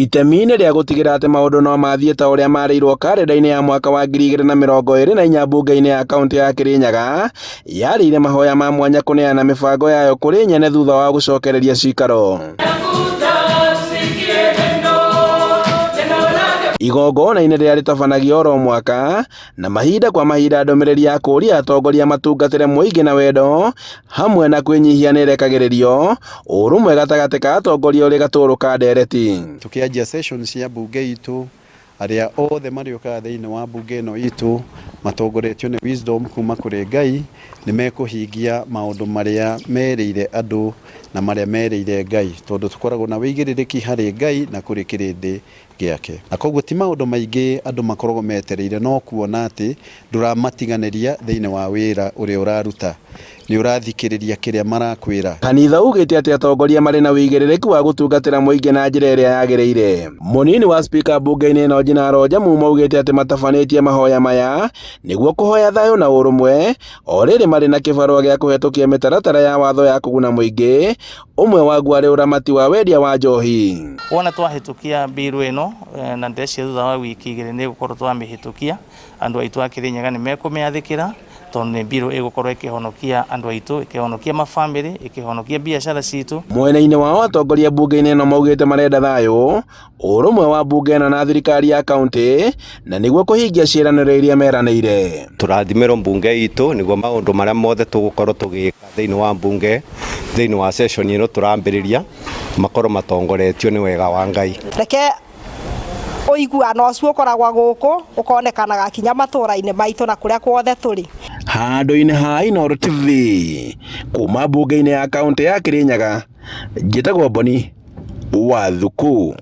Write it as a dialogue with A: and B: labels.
A: Itemi-inĩ rĩa gũtigĩrĩra atĩ maũndũ no mathiĩ ta ũrĩa marĩirwo karenda-inĩ ya mwaka wa 2024 mbunge-inĩ ya kaũntĩ ya Kirinyaga yarĩire mahoya ma mwanya kũneana mĩbango yayo kũrĩ nyene thutha wa gũcokereria cikaro. Igongona-inĩ rĩrĩa rĩtabanagio oro mwaka na mahinda kwa mahinda ndũmĩrĩri ya kũũria atongoria matungatĩre mũingĩ na wendo hamwe na kwĩnyihia nĩrekagĩrĩrio ũrũmwe gatagatĩ ka atongoria ũrĩ gatũrũ ka ndereti.
B: Tukianjia sessions cia bunge itu arĩa othe marĩũkaga thĩinĩ wa bunge ĩno itu matongoretio nĩ wisdom kuma kũrĩ Ngai nĩmekũhingia maũndũ marĩa merĩire andũ na marĩa merĩire Ngai, tondũ tũkoragwo na wĩigĩrĩrĩki harĩ Ngai na kũrĩ kĩrĩndĩ gĩake. Na koguo ti maũndũ maingĩ andũ makoragwo metereire, no kuona atĩ ndũramatiganĩria thĩinĩ wa wĩra ũrĩa ũraruta, nĩ ũrathikĩrĩria kĩrĩa marakwĩra.
A: Kanitha ugĩte atĩ atongoria marĩ na wĩigĩrĩrĩki wa gũtungatĩra mũingĩ na njĩra ĩrĩa yagĩrĩire. Mũnini wa speaker mbunge-inĩ ĩno Njinaro Njamu augĩte atĩ matabanĩtie mahoya maya nĩguo kũhoya thayũ na ũrũmwe, o rĩrĩ marĩ na kĩbarũa gĩa kũhetũkia mĩtaratara ya watho ya kũguna mũingĩ, ũmwe waguo arĩ ũramati wa wendia wa njohi.
C: Wona twahĩtũkia biru ĩno na ndeci thutha wa wiki igĩrĩ nĩ gũkorwo twamĩhĩtũkia, andũ aitũ a Kirinyaga nĩ mekũmĩathĩkĩra tondũ nĩ biru ĩgũkorwo ĩkĩhonokia andũ aitũ, ĩkĩhonokia mabamĩrĩ, ĩkĩhonokia biacara citũ.
A: Mwena-inĩ wao atongoria mbunge-inĩ ĩno maugĩte marenda thayũ, ũrũmwe wa mbunge ĩno na thirikari ya kaũntĩ na nĩguo kũhingia ciĩranĩro iria meranĩire.
D: Tũrathimĩrwo mbunge itũ nĩguo maũndũ marĩa mothe tũgũkorwo tũgĩka thĩinĩ wa mbunge thĩinĩ wa session ĩno tũrambĩrĩria makorwo matongoretio nĩ wega wa Ngai.
E: Reke ũiguano ũcio ũkoragwo gũkũ ũkonekanaga kinya matũũra-inĩ maitũ na kũrĩa kuothe tũrĩ.
A: Handũ-inĩ ha Inooro TV kuma mbunge-inĩ ya kaũntĩ ya Kirinyaga, njĩtagwo Boni Wathuku.